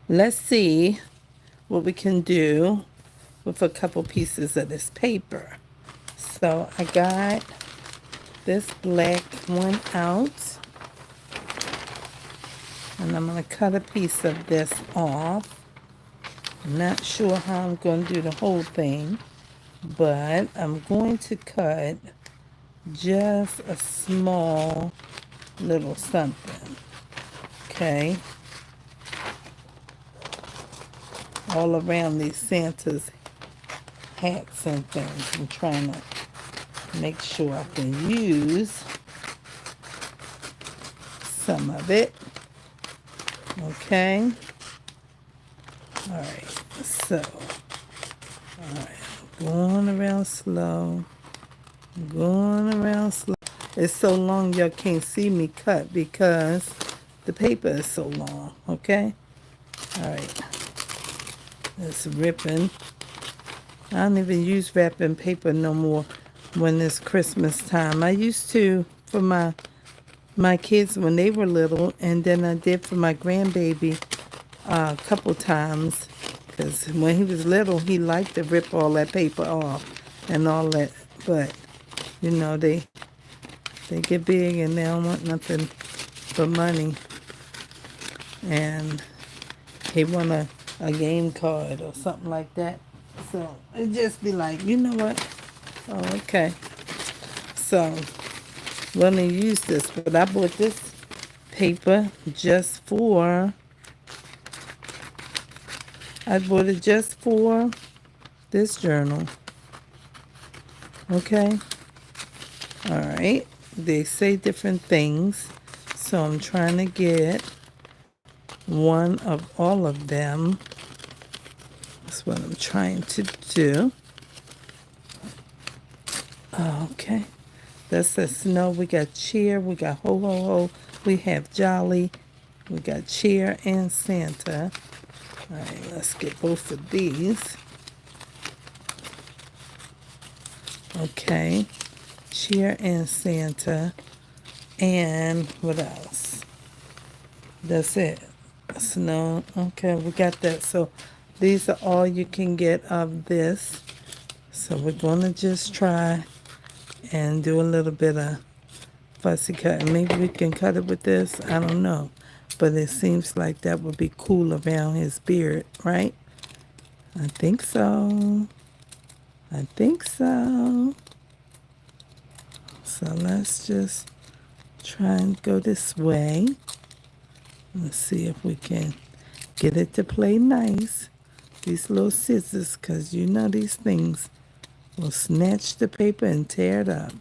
let's see what we can do with a couple pieces of this paper. So I got this black one out, and I'm going to cut a piece of this off. I'm not sure how I'm going to do the whole thing, but I'm going to cut just a small little something, okay, all around these Santa's hats and things. I'm trying to make sure I can use some of it, okay. All right, so, all right, going around slow, going around slow. It's so long y'all can't see me cut because the paper is so long, okay? All right, it's ripping. I don't even use wrapping paper no more when it's Christmas time. I used to for my kids when they were little, and then I did for my grandbaby a couple times, because when he was little, he liked to rip all that paper off and all that. But you know, they get big and they don't want nothing but money, and he want a game card or something like that. So it just be like, you know what? Oh, okay. So we're gonna use this, but I bought this paper just for. I bought it just for this journal. Okay. All right. They say different things, so I'm trying to get one of all of them. That's what I'm trying to do. Okay. That says snow. We got cheer. We got ho ho ho. We have jolly. We got cheer and Santa. All right. Let's get both of these. Okay. Cheer and Santa. And what else? That's it. Snow. Okay. We got that. So these are all you can get of this. So we're going to just try and do a little bit of fussy cutting. Maybe we can cut it with this. I don't know. But it seems like that would be cool around his beard, right? I think so. I think so. So let's just try and go this way. Let's see if we can get it to play nice. These little scissors, because you know these things will snatch the paper and tear it up.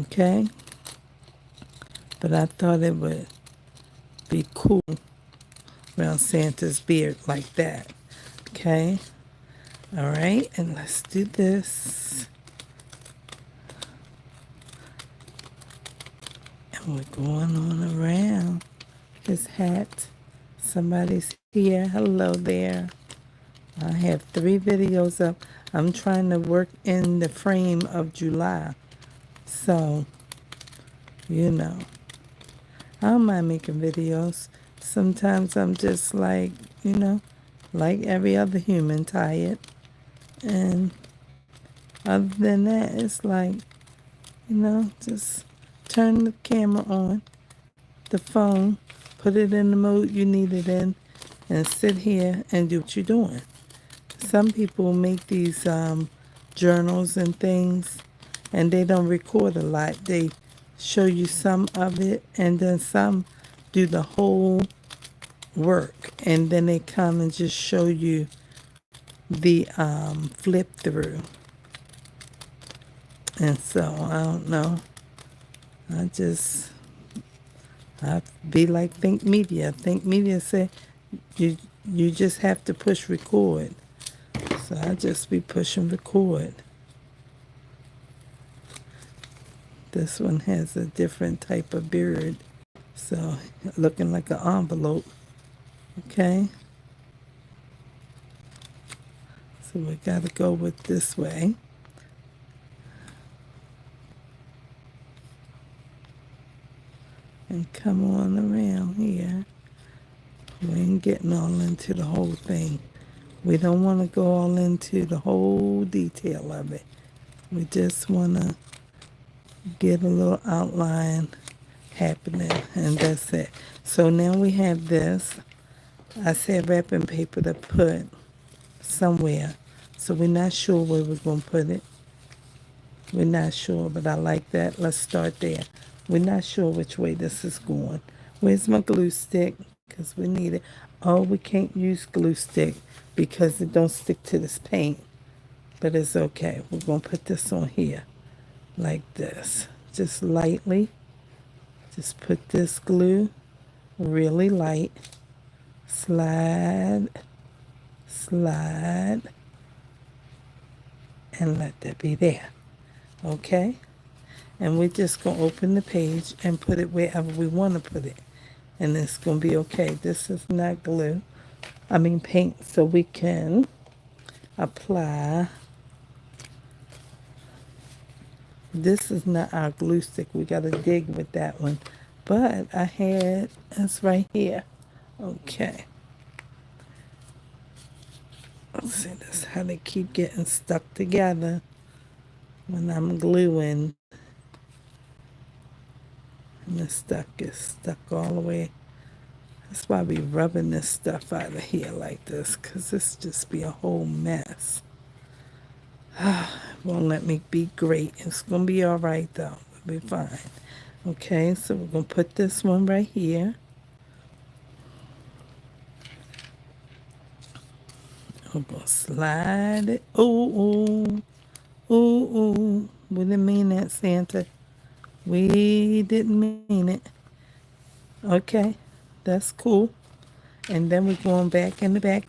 Okay? But I thought it would be cool around Santa's beard like that. Okay? All right, and let's do this. And we're going on around his hat. Somebody's here. Hello there. I have 3 videos up. I'm trying to work in the frame of July. So, you know, I don't mind making videos. Sometimes I'm just like, you know, like every other human, tired. And other than that, it's like, you know, just turn the camera on, the phone, put it in the mode you need it in, and sit here and do what you're doing. Some people make these journals and things, and they don't record a lot. They show you some of it, and then some do the whole work, and then they come and just show you the flip through. And so I don't know. I be like Think Media. Think Media say you just have to push record. So I just be pushing record. This one has a different type of beard. So looking like an envelope. Okay. So we gotta go with this way. And come on around here. We ain't getting all into the whole thing. We don't want to go all into the whole detail of it. We just want to get a little outline happening, and that's it. So now we have this. I said wrapping paper to put somewhere. So we're not sure where we're going to put it. We're not sure, but I like that. Let's start there. We're not sure which way this is going. Where's my glue stick? Because we need it. Oh, we can't use glue stick because it don't stick to this paint. But it's okay. We're going to put this on here like this. Just lightly. Just put this glue really light. Slide, slide, and let that be there. Okay? And we're just going to open the page and put it wherever we want to put it. And it's going to be okay. This is not glue. Paint, so we can apply. This is not our glue stick. We got to dig with that one. But I had, it's right here. Okay. Let's see, this is how they keep getting stuck together when I'm gluing. And the stuff gets stuck all the way. That's why I be rubbing this stuff out of here like this, because this just be a whole mess. Won't let me be great. It's going to be all right, though. We'll be fine. Okay, so we're going to put this one right here. We're going to slide it. Ooh, ooh, ooh, ooh. We didn't mean that, Santa. We didn't mean it. Okay, that's cool. And then we're going back in the back.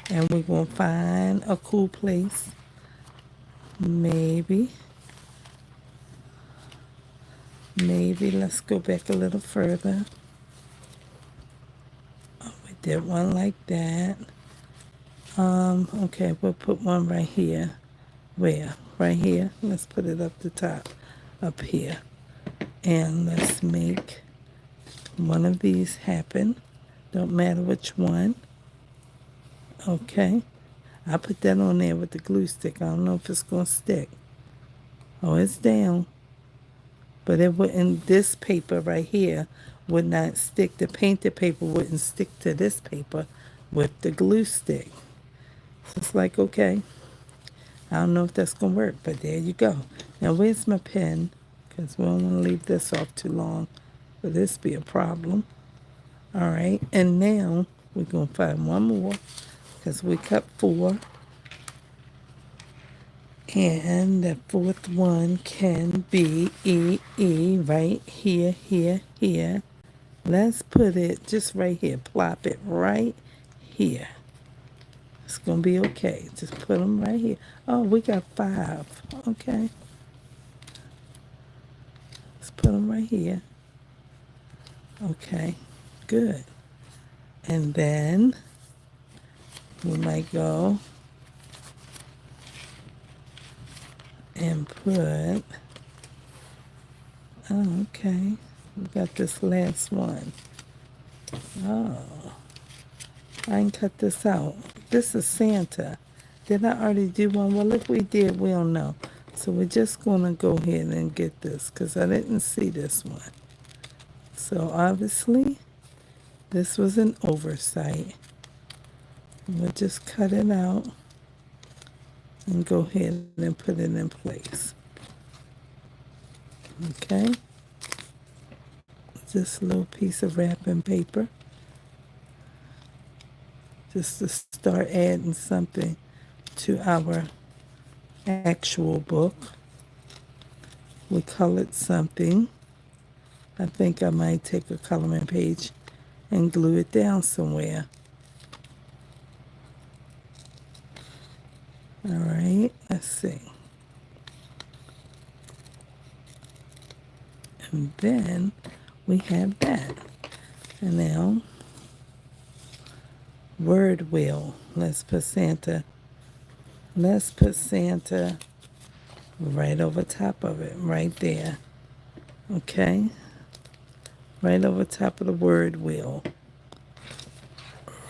And we're going to find a cool place. Maybe let's go back a little further. Oh, we did one like that. Okay, we'll put one right here. Where? Right here. Let's put it up the top. Up here. And let's make one of these happen. Don't matter which one. Okay. I put that on there with the glue stick. I don't know if it's going to stick. Oh, it's down. But it wouldn't, this paper right here would not stick. The painted paper wouldn't stick to this paper with the glue stick. So it's like, okay. I don't know if that's going to work, but there you go. Now, where's my pen? Because we don't want to leave this off too long for this be a problem. All right. And now we're going to find one more because we cut 4. And the fourth one can be E right here. Let's put it just right here. Plop it right here. It's going to be okay. Just put them right here. Oh, we got 5. Okay. Let's put them right here. Okay. Good. And then we might go and put, oh, okay, we got this last one. Oh, I didn't cut this out. This is Santa. Did I already do one? Well, if we did, we don't know. So we're just going to go ahead and get this because I didn't see this one. So obviously, this was an oversight. We'll just cut it out and go ahead and put it in place. Okay. Just a little piece of wrapping paper. Just to start adding something to our actual book. We colored something. I think I might take a coloring page and glue it down somewhere. All right, let's see. And then we have that. And now, word wheel. Let's put Santa right over top of it, right there. Okay. right over top of the word will,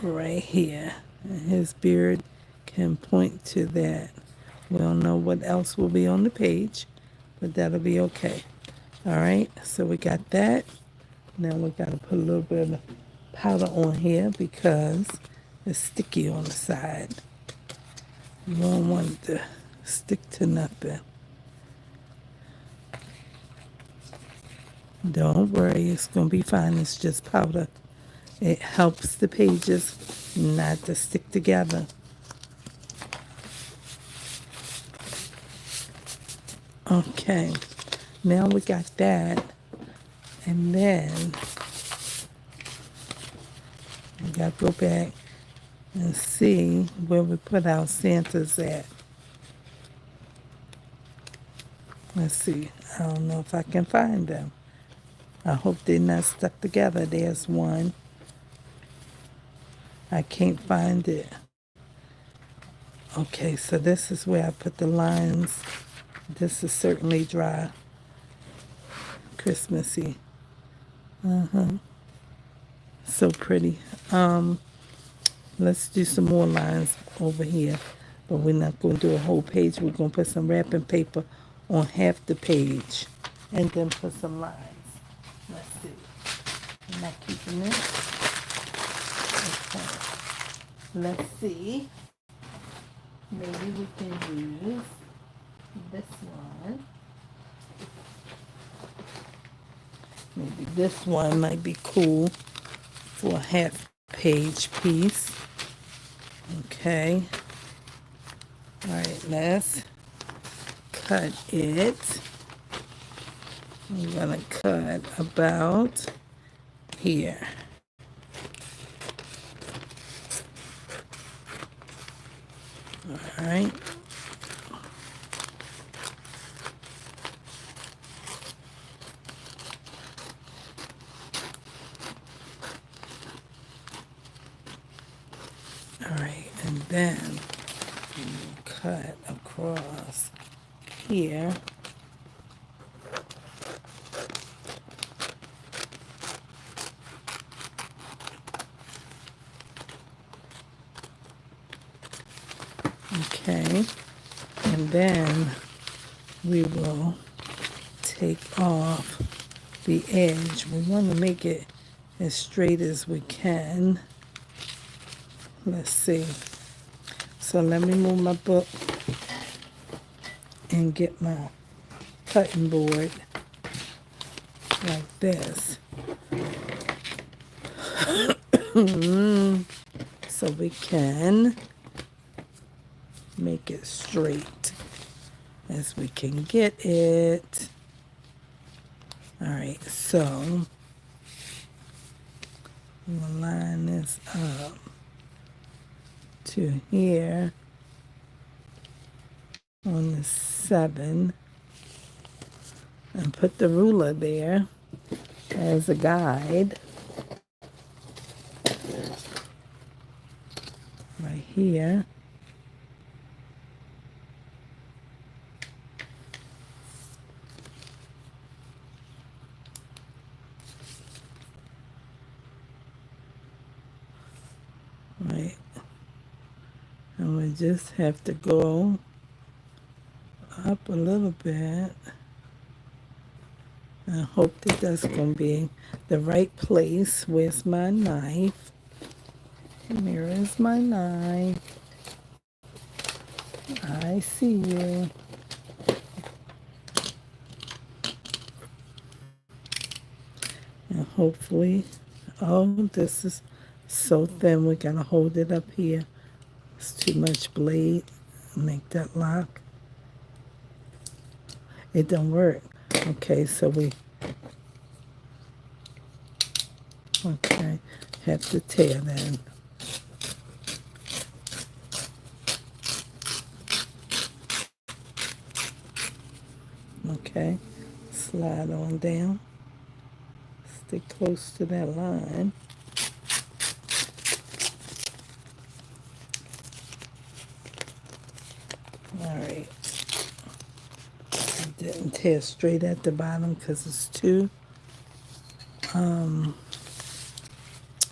right here. And his beard can point to that. We don't know what else will be on the page, but that'll be okay. All right, so we got that. Now we got to put a little bit of powder on here because it's sticky on the side. You don't want it to stick to nothing. Don't worry, it's going to be fine. It's just powder. It helps the pages not to stick together. Okay, now we got that. And then we got to go back and see where we put our Santas at. Let's see. I don't know if I can find them. I hope they're not stuck together. There's one. I can't find it. Okay, so this is where I put the lines. This is certainly dry. Christmassy. So pretty. Let's do some more lines over here. But we're not going to do a whole page. We're going to put some wrapping paper on half the page. And then put some lines. Let's see. I'm not keeping this. Okay. Let's see. Maybe we can use this one. Maybe this one might be cool for a half page piece. Okay. All right, let's cut it. I'm gonna cut about here. All right. All right, and then cut across here. Okay, and then we will take off the edge. We want to make it as straight as we can. Let's see. So let me move my book and get my cutting board like this. So we can make it straight as we can get it. All right, so we'll line this up to here on the 7 and put the ruler there as a guide right here. Right, and we just have to go up a little bit and hope that that's going to be the right place. Where's my knife? Here is my knife. I see you. And hopefully, oh, this is so thin. We gotta hold it up here. It's too much blade. Make that lock. It don't work. Okay, so we, okay, have to tear then. Okay, slide on down. Stay close to that line. All right. I didn't tear straight at the bottom because it's too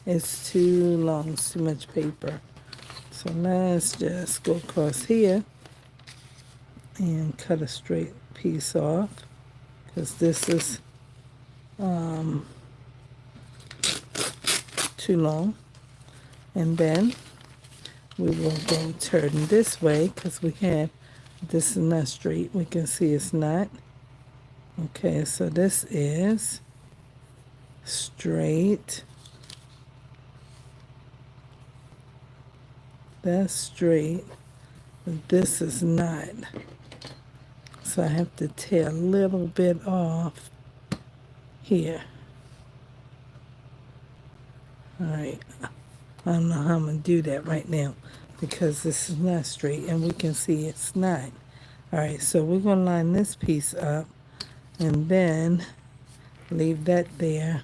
It's too long, it's too much paper. So let's just go across here and cut a straight piece off, because this is too long. And then we will go turn this way, because we have, this is not straight. We can see it's not. Okay, so this is straight. That's straight. But this is not. So I have to tear a little bit off here. All right. I don't know how I'm going to do that right now, because this is not straight and we can see it's not. All right, so we're going to line this piece up and then leave that there.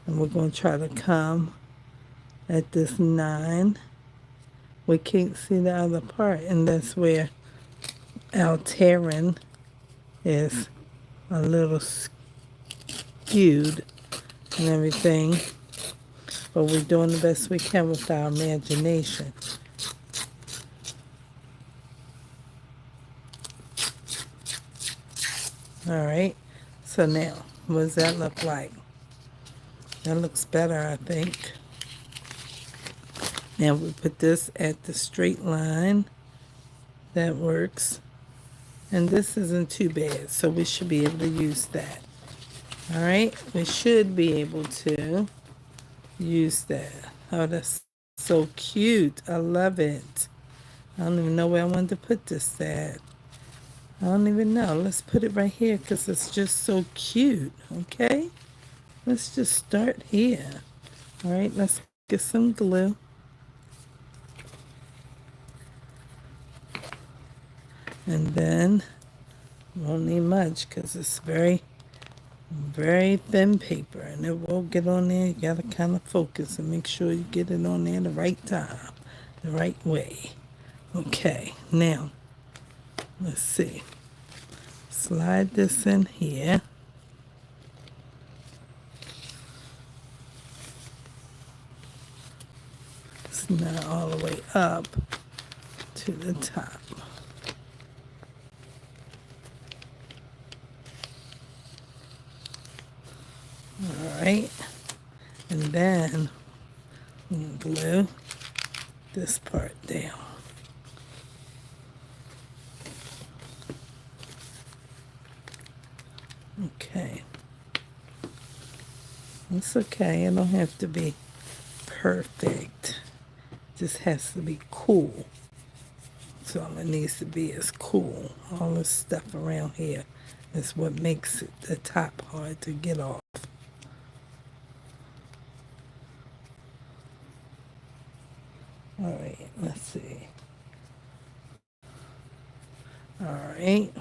And we're going to try to come at this 9. We can't see the other part, and that's where our tearing is a little skewed and everything. But we're doing the best we can with our imagination. All right, so now, what does that look like? That looks better, I think. Now we put this at the straight line. That works. And this isn't too bad, so we should be able to use that. All right, we should be able to use that. Oh, that's so cute. I love it. I don't even know where I wanted to put this at. I don't even know. Let's put it right here because it's just so cute, okay? Let's just start here. All right, let's get some glue. And then, won't need much because it's very, very thin paper. And it will get on there. You got to kind of focus and make sure you get it on there the right time, the right way. Okay, now, let's see. Slide this in here. It's not all the way up to the top. All right, and then glue this part down. Okay. It's okay. It don't have to be perfect. It just has to be cool. So all it needs to be is cool. All this stuff around here is what makes it, the top hard to get off. All right, let's see. All right.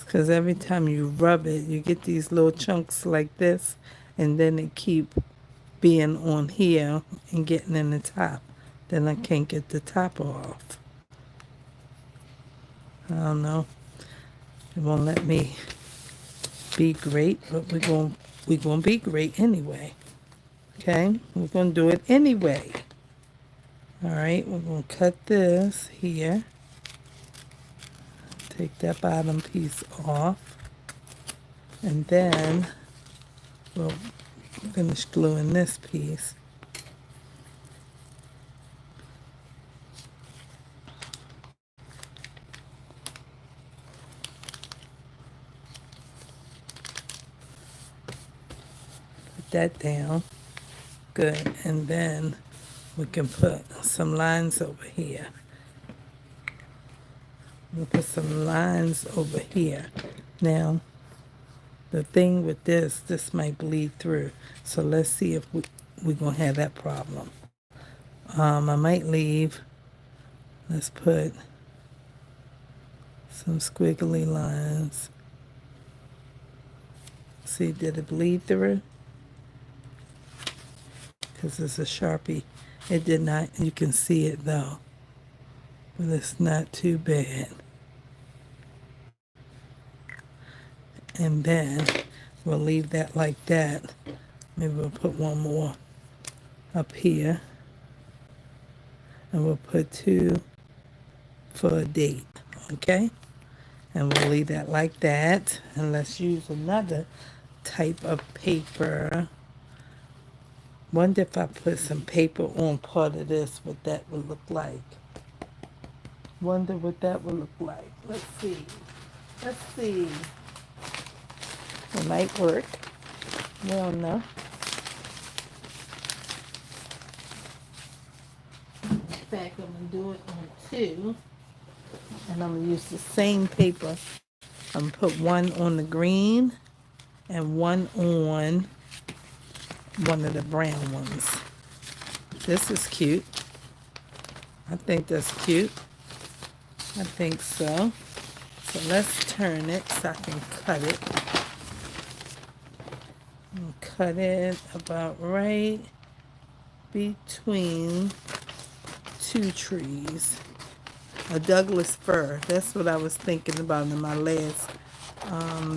Because every time you rub it, you get these little chunks like this, and then it keep being on here and getting in the top. Then I can't get the top off. I don't know. It won't let me be great, but we're gonna be great anyway. Okay, we're gonna do it anyway. All right, we're gonna cut this here. Take that bottom piece off, and then we'll finish gluing this piece. Put that down. Good, and then we can put some lines over here. We'll put some lines over here. Now, the thing with this might bleed through. So let's see if we're going to have that problem. I might leave, let's put some squiggly lines. See, did it bleed through? Because it's a Sharpie. It did not, you can see it though. But it's not too bad. And then we'll leave that like that. Maybe we'll put one more up here. And we'll put 2 for a date, okay? And we'll leave that like that. And let's use another type of paper. Wonder if I put some paper on part of this, what that would look like. Wonder what that would look like. Let's see. Let's see. It might work. We don't know. In fact, I'm going to do it on 2. And I'm going to use the same paper. I'm going to put one on the green and one on one of the brown ones. This is cute. I think that's cute. I think so. So let's turn it so I can cut it. And cut it about right between 2 trees. A Douglas fir. That's what I was thinking about in my last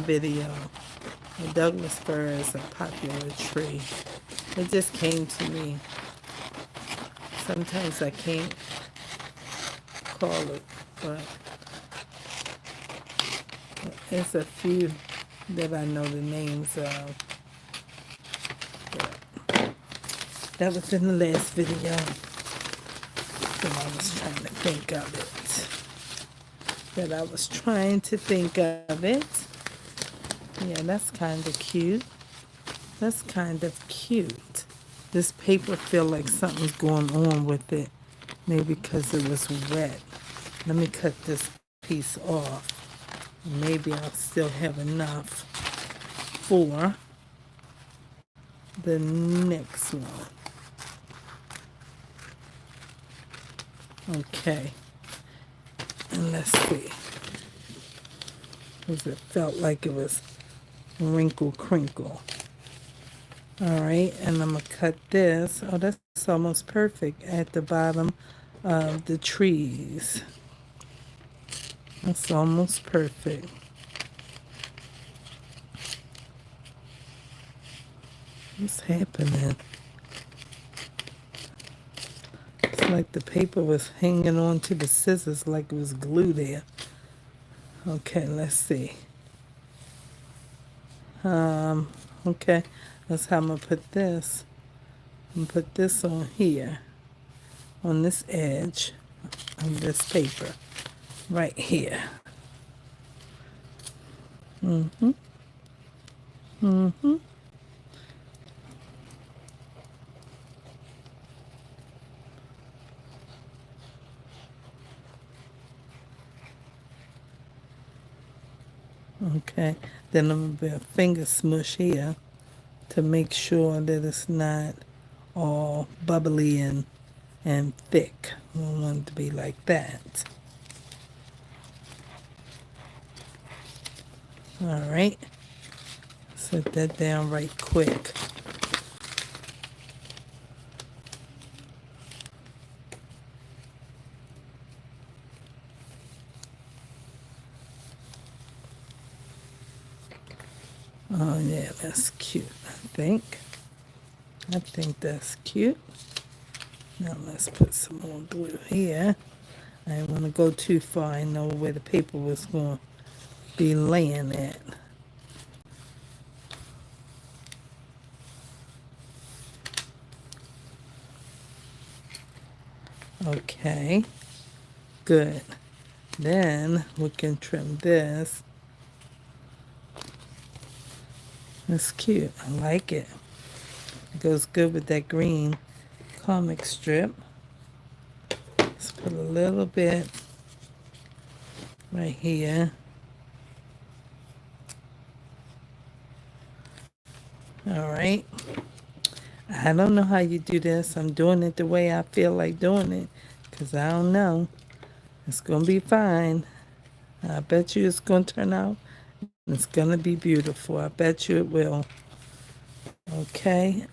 video. A Douglas fir is a popular tree. It just came to me. Sometimes I can't call it, but there's a few that I know the names of. But that was in the last video. That I was trying to think of it. Yeah, that's kind of cute. That's kind of cute. This paper feel like something's going on with it. Maybe because it was wet. Let me cut this piece off. Maybe I'll still have enough for the next one. Okay. And let's see. Because it felt like it was wrinkle crinkle. All right, and I'm going to cut this. Oh, that's almost perfect at the bottom of the trees. That's almost perfect. What's happening? It's like the paper was hanging on to the scissors like it was glue there. Okay, let's see. Okay, that's how I'm going to put this. I'm going to put this on here, on this edge of this paper, right here. Okay, then I'm going to put a finger smush here to make sure that it's not all bubbly and thick. I don't want it to be like that. All right, set that down right quick. Oh yeah, that's cute, I think. I think that's cute. Now let's put some more glue here. I didn't want to go too far. I know where the paper was going to be laying at. Okay, good. Then we can trim this. That's cute. I like it. It goes good with that green comic strip. Let's put a little bit right here. All right. I don't know how you do this. I'm doing it the way I feel like doing it because I don't know. It's going to be fine. I bet you it's going to turn out. It's going to be beautiful. I bet you it will. Okay.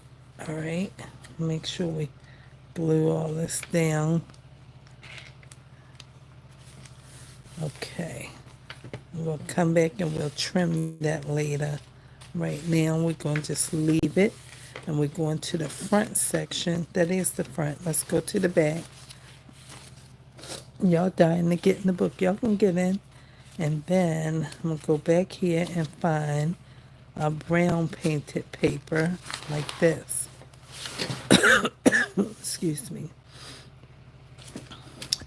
All right. Make sure we glue all this down. Okay. We'll come back and we'll trim that later. Right now, we're going to just leave it. And we're going to the front section. That is the front. Let's go to the back. Y'all dying to get in the book. Y'all can get in. And then I'm going to go back here and find a brown painted paper like this. Excuse me.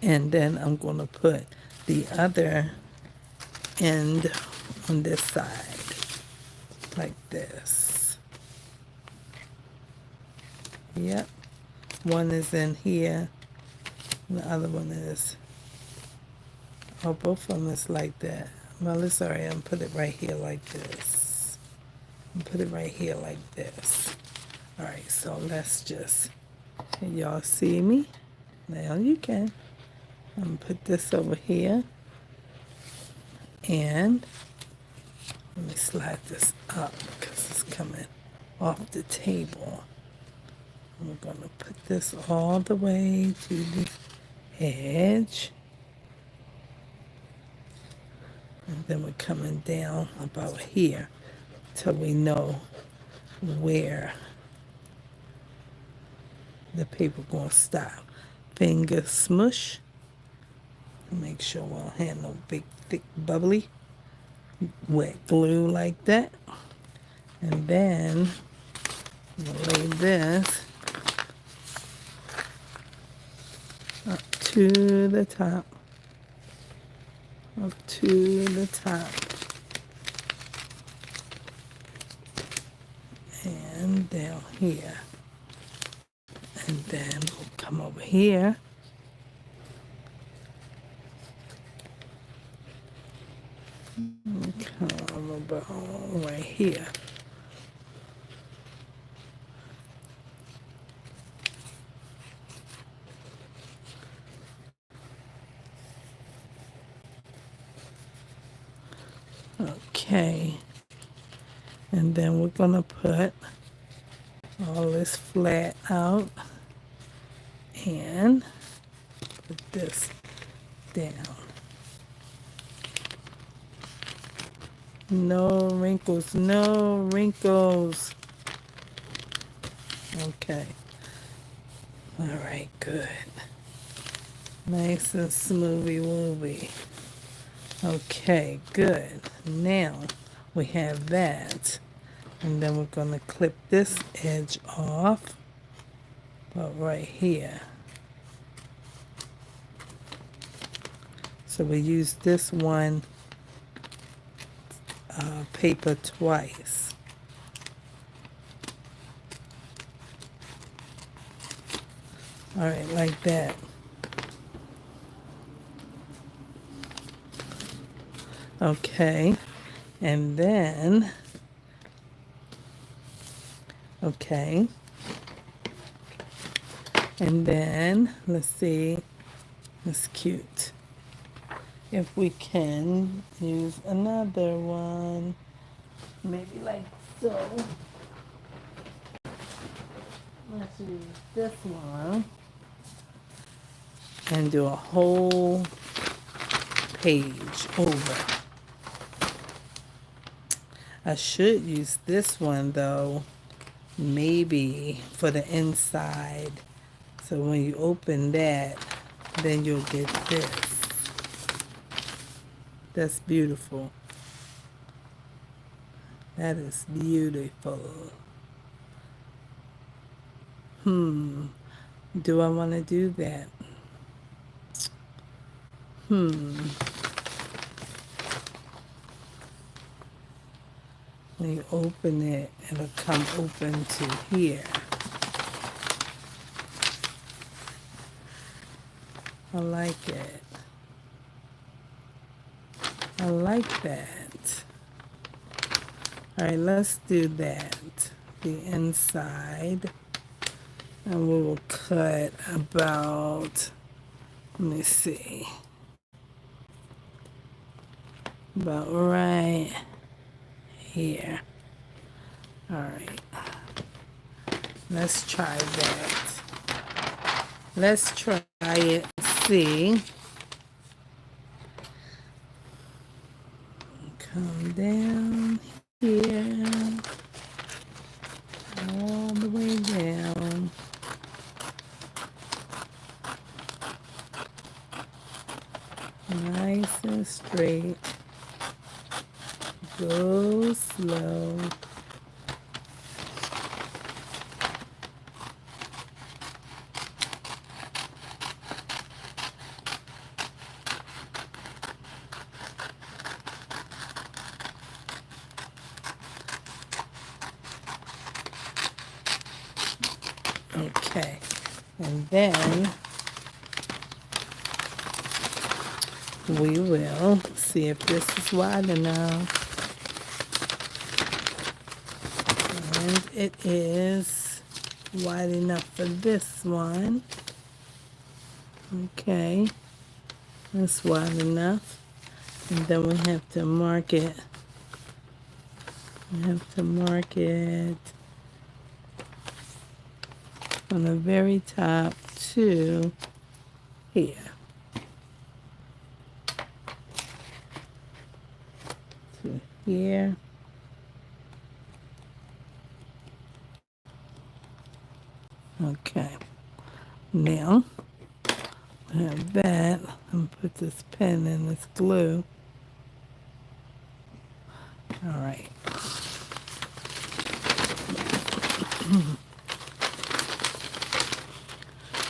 And then I'm going to put the other end on this side like this. Yep. One is in here. And the other one is, oh, both of them is like that. Well, it's all right. I'm going to put it right here like this. And put it right here like this. All right, so let's just, can y'all see me? Now you can. I'm going to put this over here. And let me slide this up because it's coming off the table. We're going to put this all the way to the edge. And then we're coming down about here till we know where the paper going to stop. Finger smush. Make sure we don't have no big, thick, bubbly wet glue like that. And then we'll lay this up to the top. Up to the top. And down here. And then we'll come over here. Come about right here. Okay. And then we're going to put all this flat out and put this down. No wrinkles, no wrinkles. Okay. All right, good. Nice and smoothy woovy. Okay, good. Now we have that. And then we're going to clip this edge off. About right here. So we use this one paper twice. All right, like that. Okay, and then, okay, and then, let's see, that's cute. If we can use another one, maybe like so. Let's use this one and do a whole page over. I should use this one though, maybe for the inside. So when you open that, then you'll get this. That's beautiful. That is beautiful. Do I want to do that? When you open it, it'll come open to here. I like it. I like that. All right, let's do that. The inside. And we will cut about, let me see, about right here. All right. Let's try that. Let's try it and see. down here, all the way down. Nice and straight. Go slow. Okay, and then we will see if this is wide enough. And it is wide enough for this one. Okay, that's wide enough. And then we have to mark it. We have to mark it from the very top to here. To here. Okay. Now, I have that. I'm gonna put this pen in this glue. All right.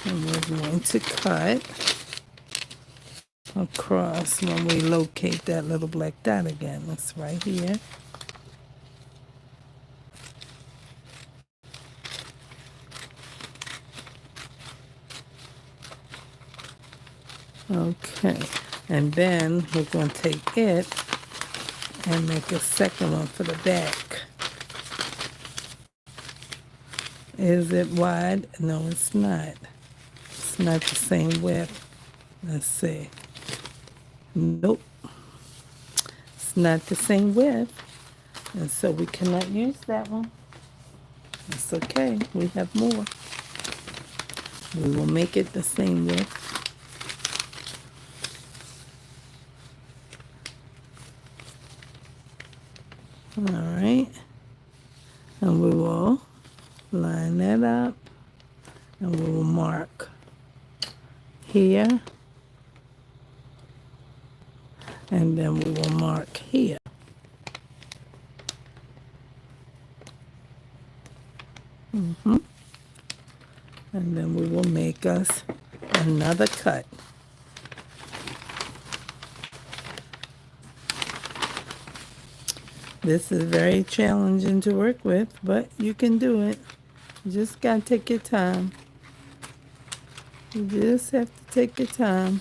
And we're going to cut across when we locate that little black dot again. That's right here. Okay, and then we're going to take it and make a second one for the back. Is it wide? No, it's not. It's not the same width. Let's see. Nope. It's not the same width. And so we cannot use that one. It's okay. We have more. We will make it the same width. All right. And we will line that up. And we will mark here. And then we will mark here. And then we will make us another cut. This is very challenging to work with, but you can do it. You just gotta take your time. You just have to take your time.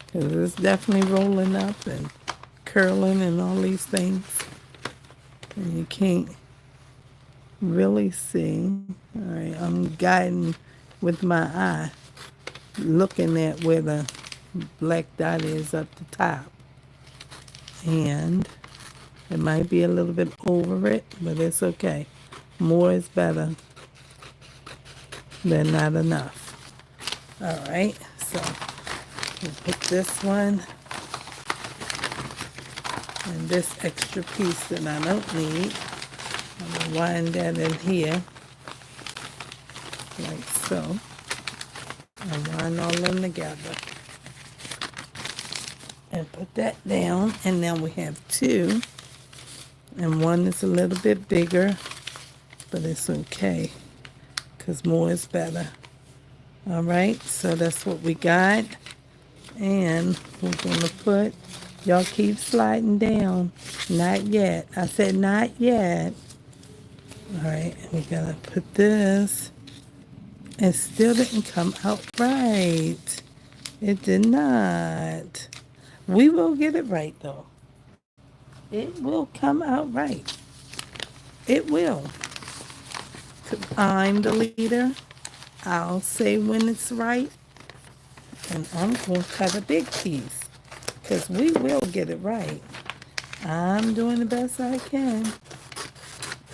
Because it's definitely rolling up and curling and all these things. And you can't really see. All right, I'm guiding with my eye, looking at where the black dot is up the top. And it might be a little bit over it, but it's okay. More is better than not enough. All right, so we'll put this one and this extra piece that I don't need. I'm going to wind that in here, like so. And wind all of them together. And put that down. And now we have two. And one is a little bit bigger, but it's okay, because more is better. All right, so that's what we got. And we're going to put, y'all keep sliding down. Not yet. I said not yet. All right, we got to put this. It still didn't come out right. It did not. We will get it right, though. It will come out right. It will. 'Cause I'm the leader. I'll say when it's right. And I'm going to cut a big piece. Because we will get it right. I'm doing the best I can.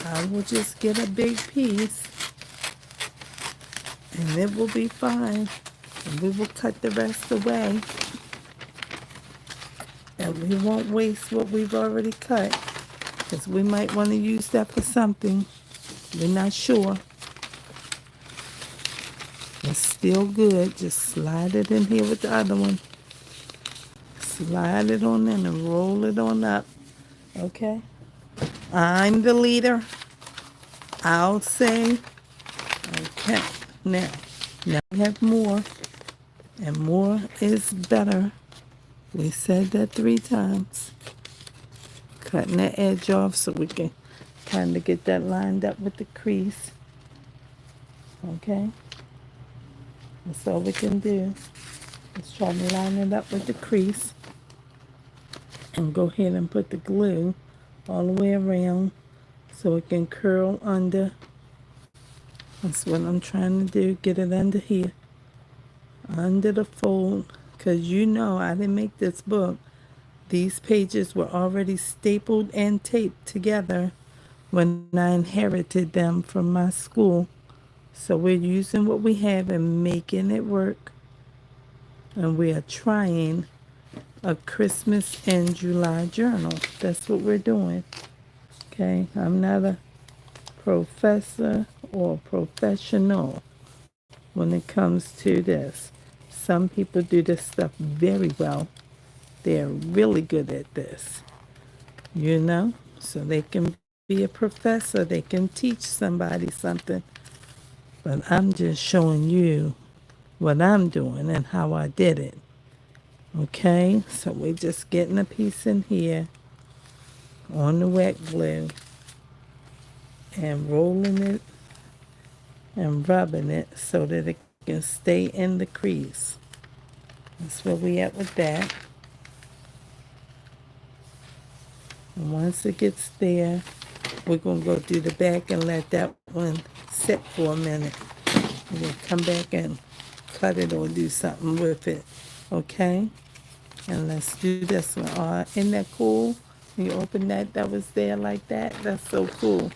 I will just get a big piece. and it will be fine. And we will cut the rest away. And we won't waste what we've already cut, because we might want to use that for something. We're not sure. It's still good. Just slide it in here with the other one. Slide it on in and roll it on up. Okay? I'm the leader. I'll say. Okay. Now we have more. And more is better. We said that 3 times. Cutting the edge off so we can kind of get that lined up with the crease. Okay? That's all we can do. Let's try to line it up with the crease. And go ahead and put the glue all the way around so it can curl under. That's what I'm trying to do. Get it under here. Under the fold. Because you know I didn't make this book. These pages were already stapled and taped together when I inherited them from my school. So we're using what we have and making it work. And we are trying a Christmas in July journal. That's what we're doing. Okay, I'm not a professor or professional when it comes to this. Some people do this stuff very well. They're really good at this, you know? So they can be a professor. They can teach somebody something. But I'm just showing you what I'm doing and how I did it. Okay, so we're just getting a piece in here on the wet glue and rolling it and rubbing it so that it can stay in the crease. That's where we at with that. And once it gets there, we're going to go through the back and let that one sit for a minute. And then come back and cut it or do something with it. Okay? And let's do this one. Isn't that cool? When you open that, that was there like that. That's so cool.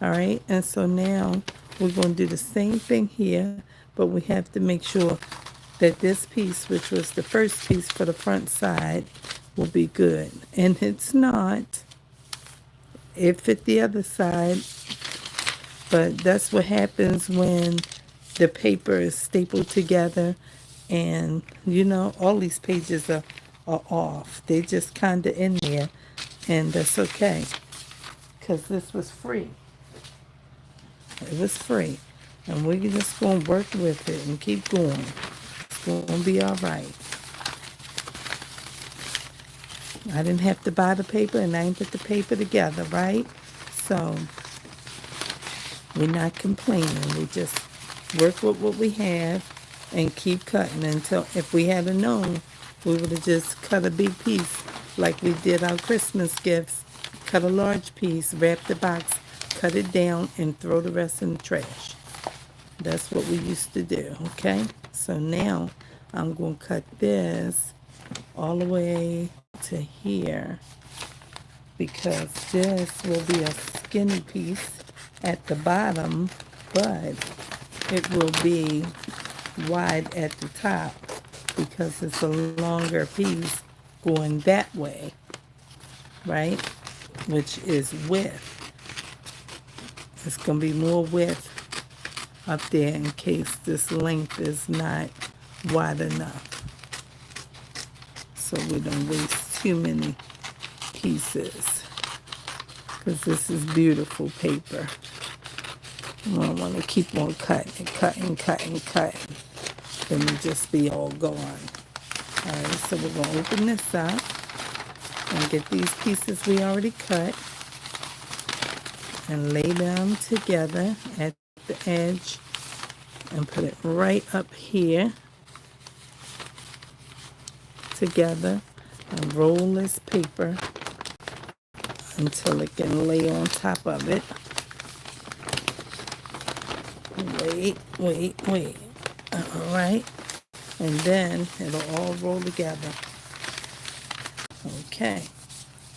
All right? And so now we're going to do the same thing here, but we have to make sure that this piece, which was the first piece for the front side, will be good. And it's not. It fit the other side, but that's what happens when the paper is stapled together. And, you know, all these pages are off. They just kind of in there, and that's okay, because this was free. It was free, and we're just going to work with it and keep going. It's going to be all right. I didn't have to buy the paper, and I didn't put the paper together, right? So we're not complaining. We just work with what we have and keep cutting until, if we had known, we would have just cut a big piece like we did our Christmas gifts. Cut a large piece, wrap the box, cut it down, and throw the rest in the trash. That's what we used to do, okay? So now I'm going to cut this all the way to here, because this will be a skinny piece at the bottom, but it will be wide at the top because it's a longer piece going that way, right? Which is width. It's going to be more width up there in case this length is not wide enough. So we don't waste too many pieces, because this is beautiful paper. I don't want to keep on cutting. Then it'll just be all gone. All right, so we're going to open this up and get these pieces we already cut and lay them together at the edge and put it right up here together and roll this paper until it can lay on top of it. Wait. All right. And then it'll all roll together. Okay.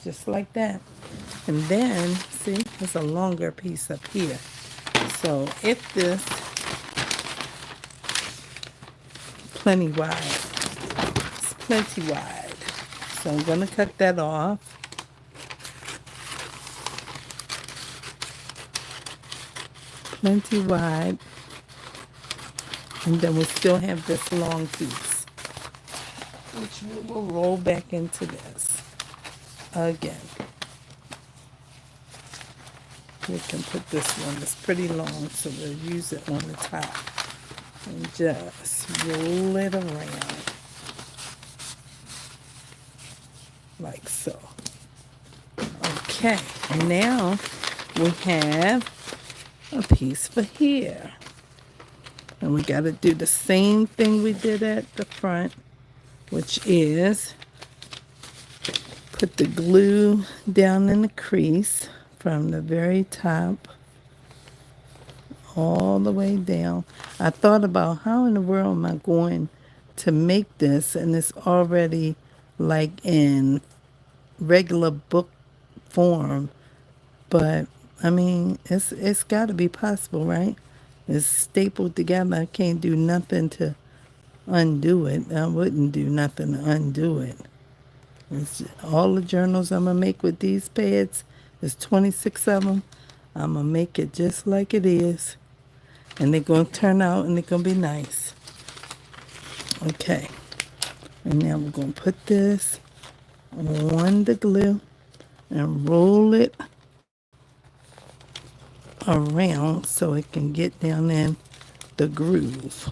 Just like that. And then, see, there's a longer piece up here. So if this plenty wide. It's plenty wide. So I'm going to cut that off. Plenty wide. And then we still have this long piece, which we will roll back into this again. We can put this one, it's pretty long, so we'll use it on the top. And just roll it around. Like so. Okay, now we have a piece for here. And we got to do the same thing we did at the front, which is put the glue down in the crease from the very top all the way down. I thought about how in the world am I going to make this, and it's already like in regular book form, but I mean it's got to be possible, right? It's stapled together. I can't do nothing to undo it. I wouldn't do nothing to undo it. It's all the journals I'm gonna make with these pads. There's 26 of them. I'm gonna make it just like it is, and they're gonna turn out and they're gonna be nice. Okay, and now we're gonna put this on the glue and roll it around so it can get down in the groove.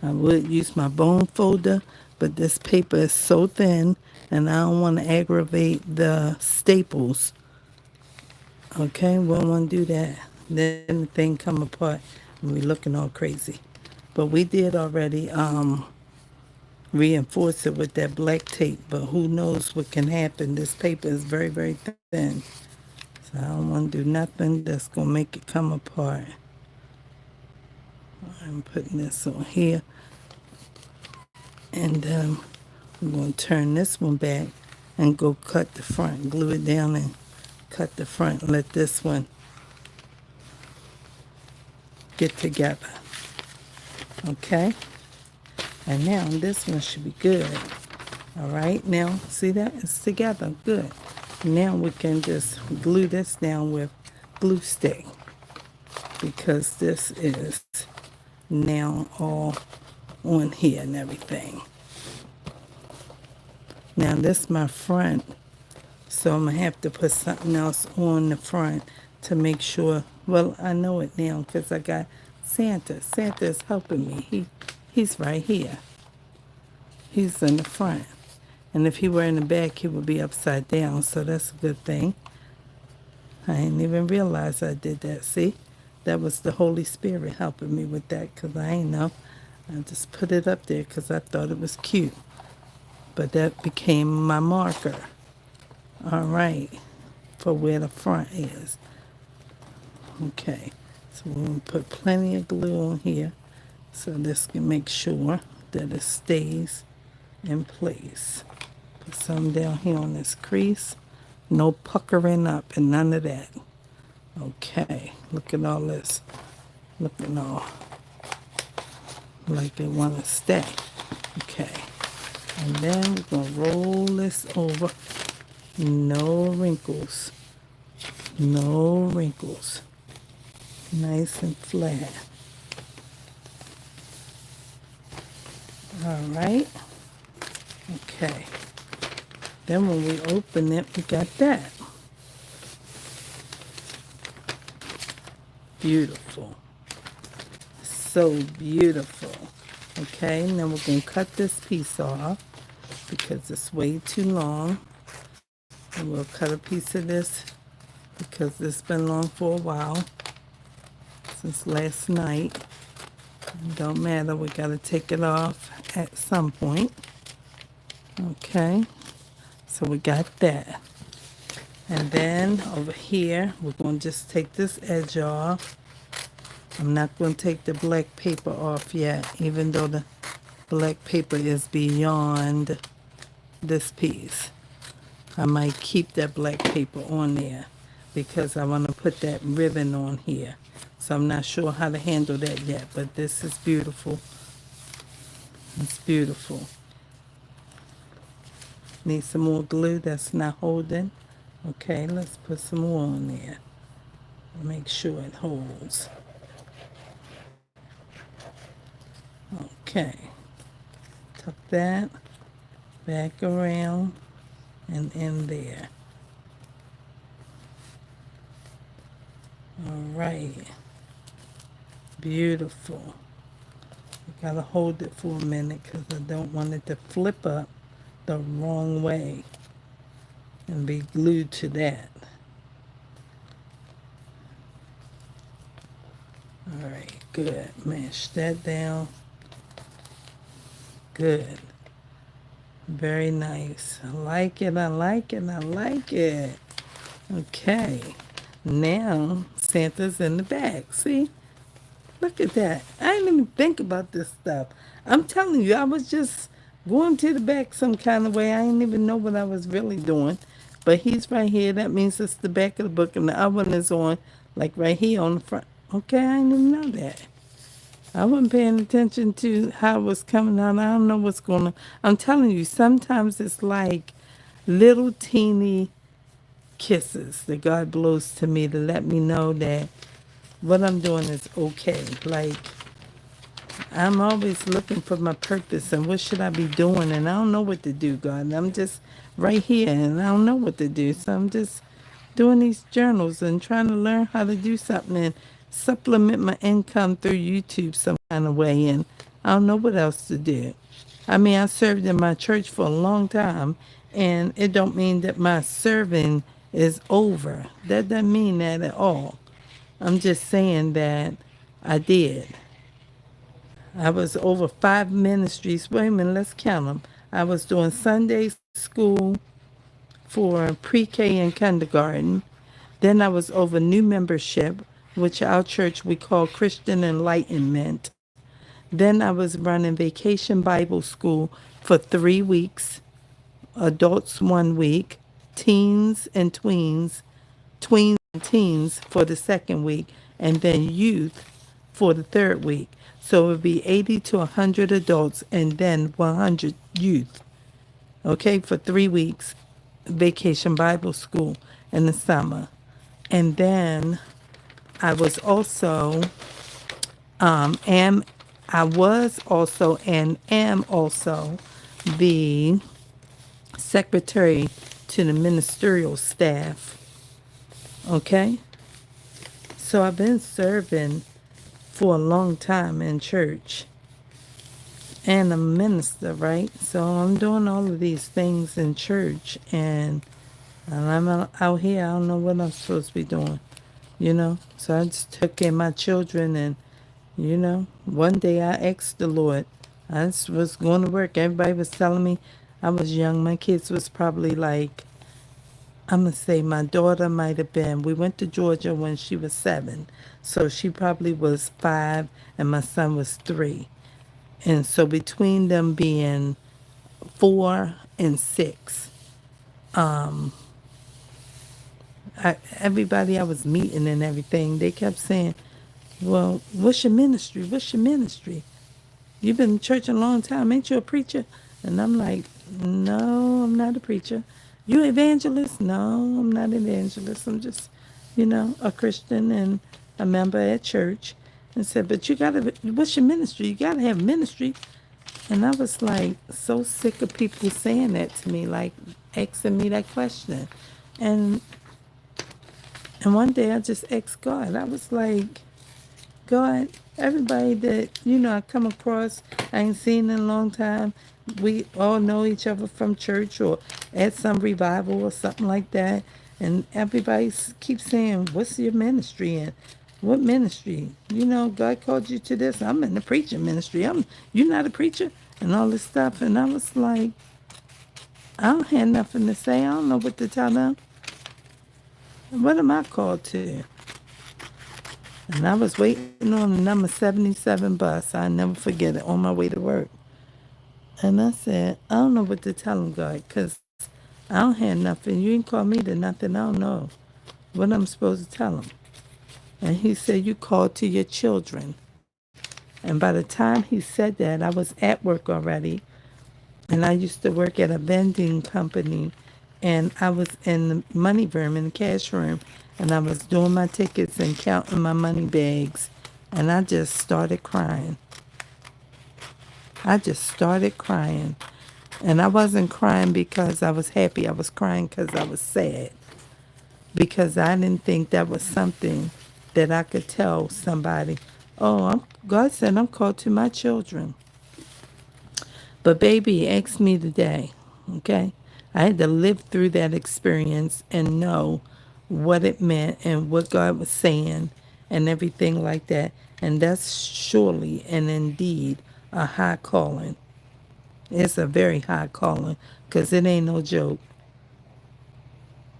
I would use my bone folder, but this paper is so thin and I don't want to aggravate the staples. Okay, we don't want to do that. Then the thing come apart and we're looking all crazy. But we did already reinforce it with that black tape, but who knows what can happen. This paper is very, very thin. So I don't want to do nothing that's going to make it come apart. I'm putting this on here. And then I'm going to turn this one back and go cut the front. Glue it down and cut the front. Let this one get together. Okay? And now this one should be good. All right? Now, see that? It's together. Good. Now we can just glue this down with glue stick, because this is now all on here and everything. Now this is my front, so I'm gonna have to put something else on the front to make sure. Well, I know it now because I got Santa. Santa is helping me. He's right here. He's in the front. And if he were in the back, he would be upside down, so that's a good thing. I didn't even realize I did that. See? That was the Holy Spirit helping me with that, because I ain't know. I just put it up there because I thought it was cute. But that became my marker. All right. For where the front is. Okay. So we're going to put plenty of glue on here so this can make sure that it stays in place. Put some down here on this crease. No puckering up and none of that. Okay. Look at all this. Looking all like they want to stay. Okay. And then we're going to roll this over. No wrinkles. No wrinkles. Nice and flat. All right. Okay. Then when we open it, we got that. Beautiful. So beautiful. Okay, now we're going to cut this piece off because it's way too long. And we'll cut a piece of this because it's been long for a while. Since last night. It don't matter, we got to take it off at some point. Okay, so we got that. And then over here, we're going to just take this edge off. I'm not going to take the black paper off yet, even though the black paper is beyond this piece. I might keep that black paper on there because I want to put that ribbon on here. So I'm not sure how to handle that yet, but this is beautiful. It's beautiful. Need some more glue that's not holding. Okay, let's put some more on there. Make sure it holds. Okay, tuck that back around and in there. All right, beautiful. I gotta hold it for a minute because I don't want it to flip up the wrong way and be glued to that. All right, good. Mash that down. Good. Very nice. I like it. I like it. I like it. Okay. Now Santa's in the back. See? Look at that. I didn't even think about this stuff. I'm telling you, I was just going to the back some kind of way. I didn't even know what I was really doing. But he's right here. That means it's the back of the book, and the other one is on, like right here on the front. Okay, I didn't even know that. I wasn't paying attention to how it was coming out. I don't know what's going on. I'm telling you, sometimes it's like little teeny kisses that God blows to me to let me know that what I'm doing is okay. Like, I'm always looking for my purpose and what should I be doing, and I don't know what to do, God. And I'm just right here and I don't know what to do. So I'm just doing these journals and trying to learn how to do something and supplement my income through YouTube some kind of way. And I don't know what else to do. I mean, I served in my church for a long time, and it don't mean that my serving is over. That doesn't mean that at all. I'm just saying that I did. I was over 5 ministries. Wait a minute, let's count them. I was doing Sunday school for pre-K and kindergarten. Then I was over new membership, which our church we call Christian Enlightenment. Then I was running vacation Bible school for 3 weeks, adults 1 week, teens and tweens and teens for the second week, and then youth for the third week. So it would be 80 to 100 adults and then 100 youth, okay, for 3 weeks, vacation Bible school in the summer. And then I was also, am I was also and am also the secretary to the ministerial staff. Okay? So I've been serving for a long time in church. And I'm a minister, right? So I'm doing all of these things in church, and I'm out here, I don't know what I'm supposed to be doing, you know? So I just took care of my children, and, you know, one day I asked the Lord, I just was going to work. Everybody was telling me I was young. My kids was probably like, I'm going to say my daughter might have been, we went to Georgia when she was 7. So she probably was 5, and my son was 3. And so between them being 4 and 6, everybody I was meeting and everything, they kept saying, well, what's your ministry? What's your ministry? You've been in church a long time. Ain't you a preacher? And I'm like, no, I'm not a preacher. You evangelist? No, I'm not an evangelist. I'm just, a Christian and a member at church. And said, but you gotta, what's your ministry? You gotta have ministry. And I was like, so sick of people saying that to me, like asking me that question. And and one day I just asked God. I was like, God, everybody that, I come across, I ain't seen in a long time. We all know each other from church or at some revival or something like that. And everybody keeps saying, what's your ministry? And what ministry? God called you to this. I'm in the preaching ministry. You're not a preacher? And all this stuff. And I was like, I don't have nothing to say. I don't know what to tell them. What am I called to? And I was waiting on the number 77 bus. I never forget it, on my way to work. And I said, I don't know what to tell him, God, because I don't have nothing. You ain't call me to nothing. I don't know what I'm supposed to tell him. And he said, you called to your children. And by the time he said that, I was at work already. And I used to work at a vending company. And I was in the money room, in the cash room. And I was doing my tickets and counting my money bags. And I just started crying. I just started crying. And I wasn't crying because I was happy. I was crying because I was sad. Because I didn't think that was something that I could tell somebody. Oh, God said I'm called to my children. But baby, ask me today, okay? I had to live through that experience and know what it meant and what God was saying and everything like that. And that's surely and indeed a high calling. It's a very high calling because it ain't no joke.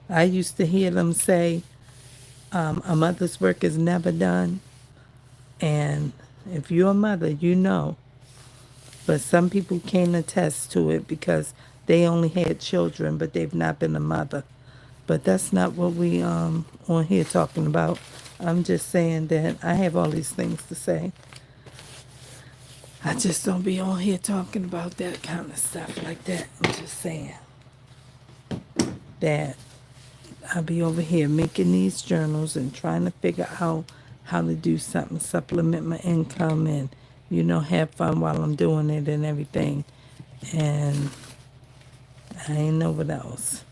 I used to hear them say, a mother's work is never done. And if you're a mother, you know. But some people can't attest to it because they only had children, but they've not been a mother. But that's not what we on here talking about. I'm just saying that I have all these things to say. I just don't be on here talking about that kind of stuff like that. I'm just saying that I'll be over here making these journals and trying to figure out how to do something, supplement my income and, have fun while I'm doing it and everything. And I ain't know what else.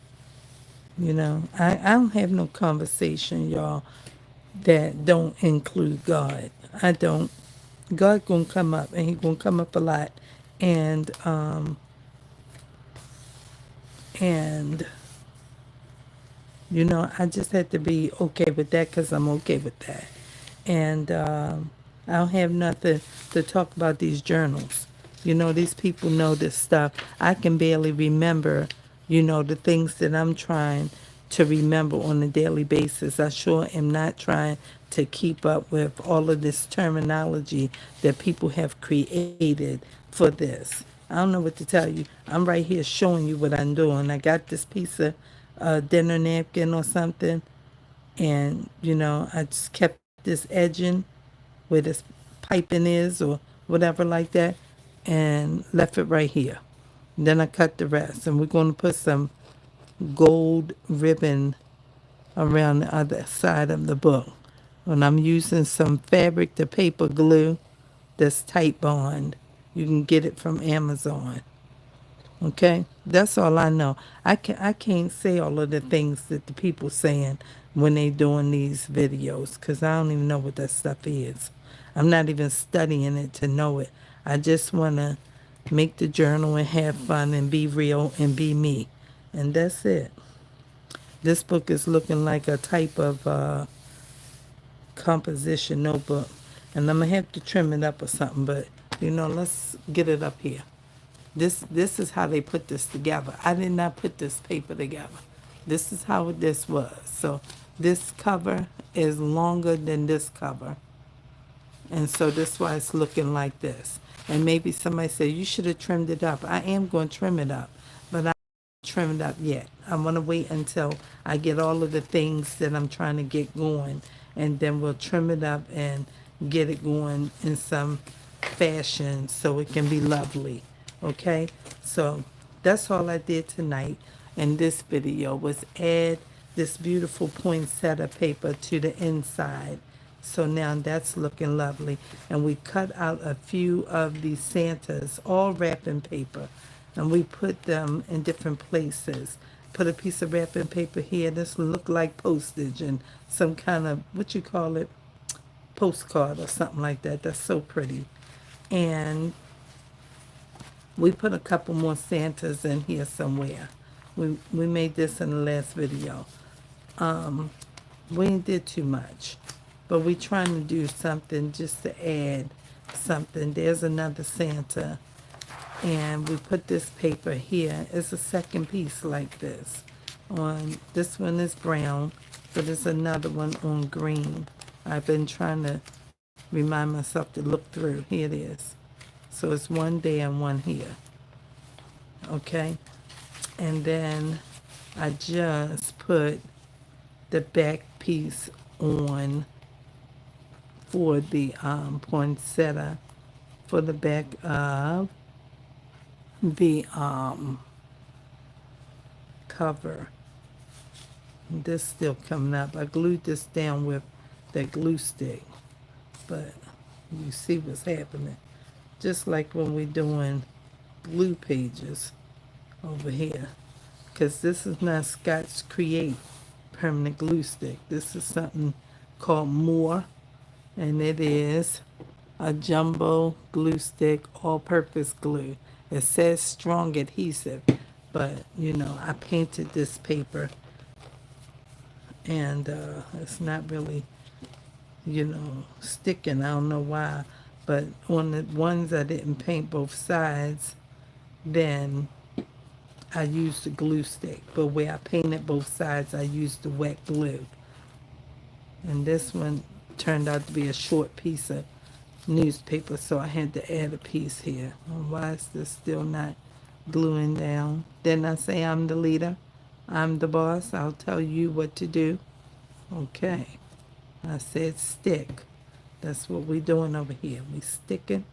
I don't have no conversation, y'all, that don't include God. I don't. God gonna come up and he gonna come up a lot. And I just had to be okay with that because I'm okay with that. And I don't have nothing to talk about these journals. These people know this stuff. I can barely remember, the things that I'm trying to remember on a daily basis. I sure am not trying to keep up with all of this terminology that people have created for this. I don't know what to tell you. I'm right here showing you what I'm doing. I got this piece of dinner napkin or something, and I just kept this edging where this piping is or whatever like that, and left it right here. Then I cut the rest, and we're going to put some gold ribbon around the other side of the book. And I'm using some fabric to paper glue that's tight bond. You can get it from Amazon. Okay, that's all I know. I can't say all of the things that the people saying when they doing these videos because I don't even know what that stuff is. I'm not even studying it to know it. I just want to make the journal and have fun and be real and be me. And that's it. This book is looking like a type of composition notebook. And I'm going to have to trim it up or something, but let's get it up here. This is how they put this together. I did not put this paper together. This is how this was. So this cover is longer than this cover. And so that's why it's looking like this. And maybe somebody said, you should have trimmed it up. I am going to trim it up, but I haven't trimmed it up yet. I'm going to wait until I get all of the things that I'm trying to get going, and then we'll trim it up and get it going in some fashion so it can be lovely. Okay? So that's all I did tonight in this video was add this beautiful poinsettia paper to the inside. So now that's looking lovely. And we cut out a few of these Santas, all wrapping paper, and we put them in different places. Put a piece of wrapping paper here. This look like postage and some kind of, what you call it, postcard or something like that. That's so pretty. And we put a couple more Santas in here somewhere. We made this in the last video. We ain't did too much, but we trying to do something just to add something. There's another Santa, and we put this paper here. It's a second piece like this. On this one is brown, but there's another one on green. I've been trying to remind myself to look through. Here it is. So it's one there and one here. Okay, and then I just put the back piece on for the poinsettia for the back of the cover. This still coming up. I glued this down with that glue stick, but you see what's happening. Just like when we're doing glue pages over here. Because this is not Scotch Create permanent glue stick. This is something called More, and it is a jumbo glue stick, all-purpose glue. It says strong adhesive, but you know, I painted this paper, and it's not really, you know, sticking. I don't know why, but on the ones I didn't paint both sides, then I used the glue stick. But where I painted both sides, I used the wet glue. And this one turned out to be a short piece of newspaper, so I had to add a piece here. Why is this still not gluing down? Didn't I say I'm the leader? I'm the boss. I'll tell you what to do. Okay. I said stick. That's what we're doing over here. We sticking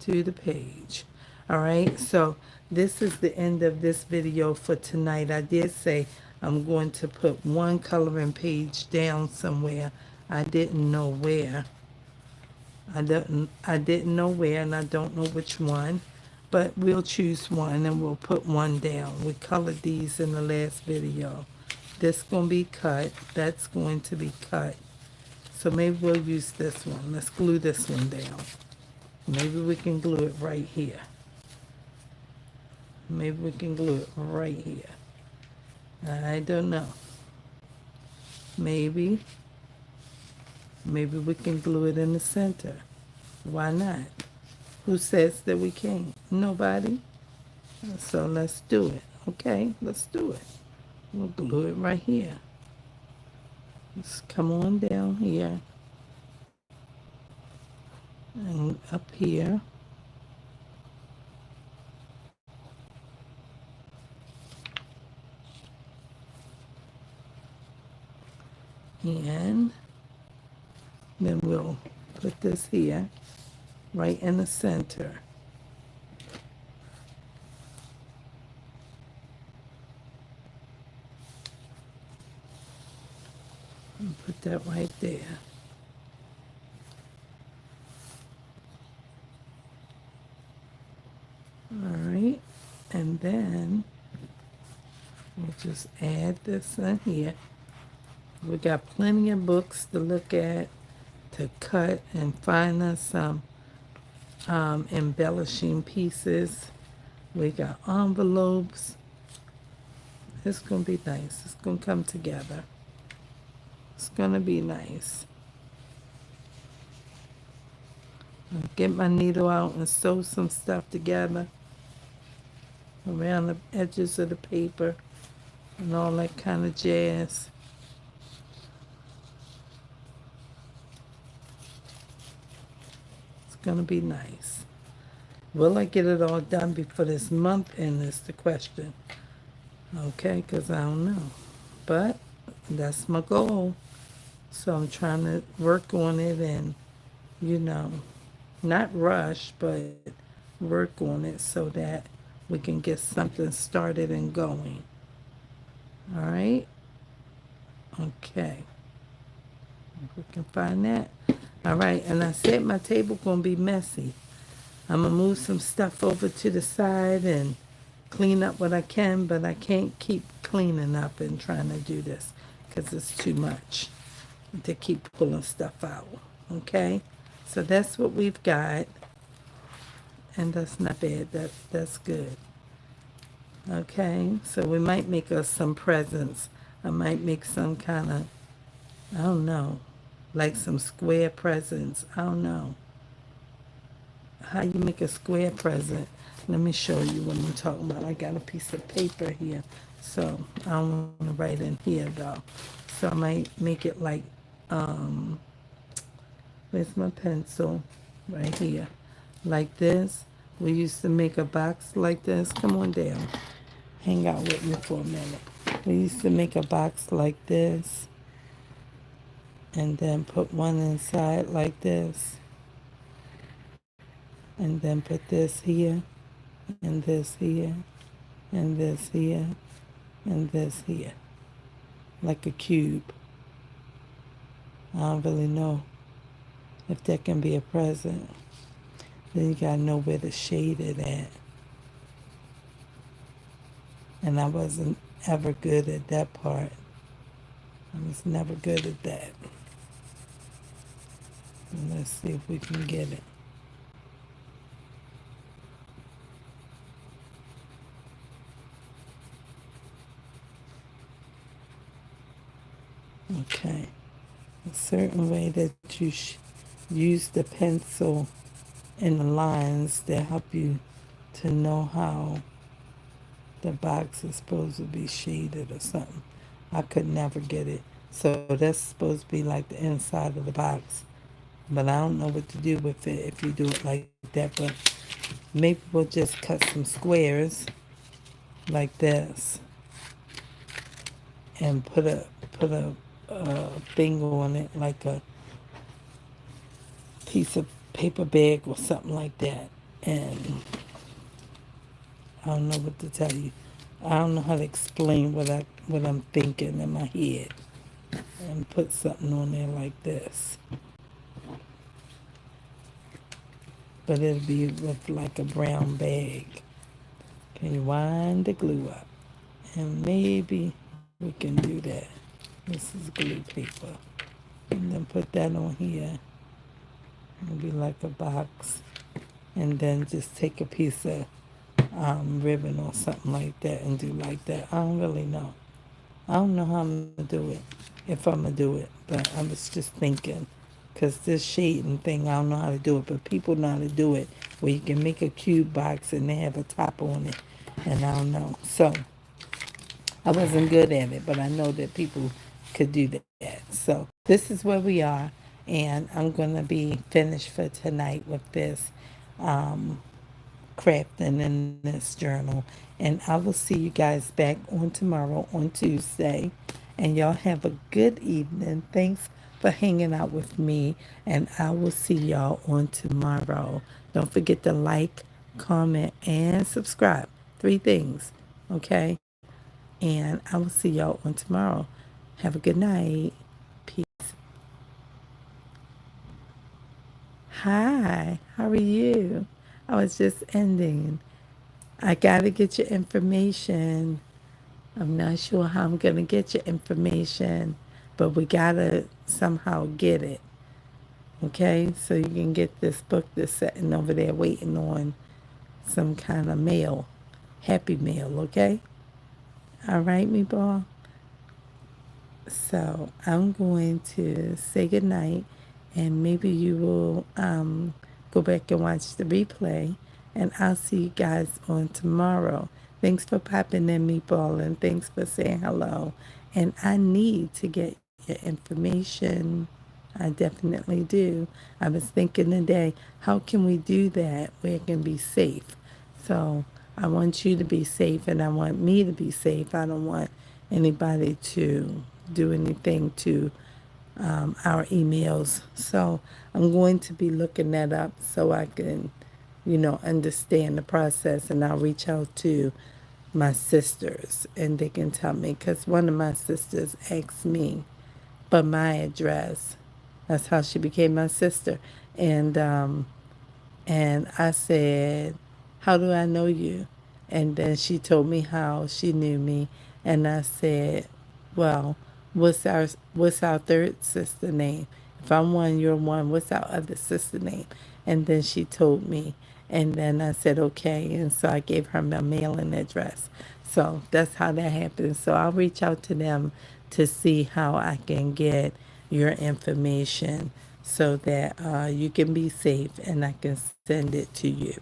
to the page. All right, so this is the end of this video for tonight. I did say I'm going to put one coloring page down somewhere. I didn't know where. I didn't know where, and I don't know which one, but we'll choose one and we'll put one down. We colored these in the last video. This going to be cut. That's going to be cut. So maybe we'll use this one. Let's glue this one down. Maybe we can glue it right here. Maybe we can glue it right here. I don't know. Maybe we can glue it in the center. Why not? Who says that we can't? Nobody. So let's do it. Okay, let's do it. We'll glue it right here. Let's come on down here. And up here. And then we'll put this here, right in the center. And put that right there. All right, and then we'll just add this in here. We got plenty of books to look at, to cut, and find us some embellishing pieces. We got envelopes. It's going to be nice. It's going to come together. It's going to be nice. I'll get my needle out and sew some stuff together around the edges of the paper and all that kind of jazz. Gonna be nice. Will I get it all done before this month end is the question. Okay, because I don't know. But that's my goal. So I'm trying to work on it and, you know, not rush, but work on it so that we can get something started and going. All right? Okay. If we can find that. All right, and I said my table gonna be messy. I'm gonna move some stuff over to the side and clean up what I can, but I can't keep cleaning up and trying to do this because it's too much to keep pulling stuff out, okay? So that's what we've got, and that's not bad. That's good. Okay, so we might make us some presents. I might make some kind of, I don't know, like some square presents. I don't know. How you make a square present? Let me show you what I'm talking about. I got a piece of paper here, so I don't want to write in here though. So I might make it like, where's my pencil? Right here. Like this. We used to make a box like this. Come on down. Hang out with me for a minute. We used to make a box like this. and then put one inside like this, and then put this here, and this here, and this here, and this here, like a cube. I don't really know if that can be a present. Then you gotta know where to shade it at. And I wasn't ever good at that part. I was never good at that. And let's see if we can get it. Okay. A certain way that you use the pencil and the lines that help you to know how the box is supposed to be shaded or something. I could never get it. So that's supposed to be like the inside of the box. But I don't know what to do with it if you do it like that. But maybe we'll just cut some squares like this and put a thing on it, like a piece of paper bag or something like that. And I don't know what to tell you. I don't know how to explain what I'm thinking in my head. And put something on there like this. But it'll be with like a brown bag. Can you wind the glue up? And maybe we can do that. This is glue paper. And then put that on here. It'll be like a box. And then just take a piece of ribbon or something like that and do like that. I don't really know. I don't know how I'm going to do it, if I'm going to do it. But I was just thinking, because this shading thing, I don't know how to do it. But people know how to do it, where you can make a cube box and they have a top on it. And I don't know. So I wasn't good at it, but I know that people could do that. So this is where we are. And I'm going to be finished for tonight with this crafting in this journal. And I will see you guys back on tomorrow on Tuesday. And y'all have a good evening. Thanks for hanging out with me. And I will see y'all on tomorrow. Don't forget to like, comment, and subscribe. 3 things. Okay? And I will see y'all on tomorrow. Have a good night. Peace. Hi. How are you? I was just ending. I got to get your information. I'm not sure how I'm going to get your information, but we got to somehow get it. Okay? So you can get this book that's sitting over there waiting on some kind of mail. Happy mail, okay? All right, me ball? So I'm going to say goodnight, and maybe you will go back and watch the replay, and I'll see you guys on tomorrow. Thanks for popping in, Meatball, and thanks for saying hello. And I need to get your information. I definitely do. I was thinking today, how can we do that where it can be safe? So I want you to be safe, and I want me to be safe. I don't want anybody to do anything to our emails. So I'm going to be looking that up so I can, understand the process. And I'll reach out to my sisters and they can tell me. Because one of my sisters asked me for my address. That's how she became my sister. And I said, how do I know you? And then she told me how she knew me. And I said, well, what's our third sister name? If I'm one, you're one. What's our other sister name? And then she told me. And then I said, okay. And so I gave her my mailing address. So that's how that happened. So I'll reach out to them to see how I can get your information so that you can be safe and I can send it to you.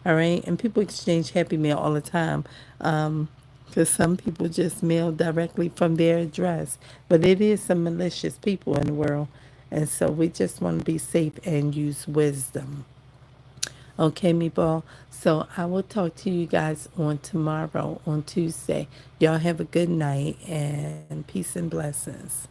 All right. And people exchange Happy Mail all the time because some people just mail directly from their address. But it is some malicious people in the world. And so we just want to be safe and use wisdom. Okay, meatball. So I will talk to you guys on tomorrow, on Tuesday. Y'all have a good night and peace and blessings.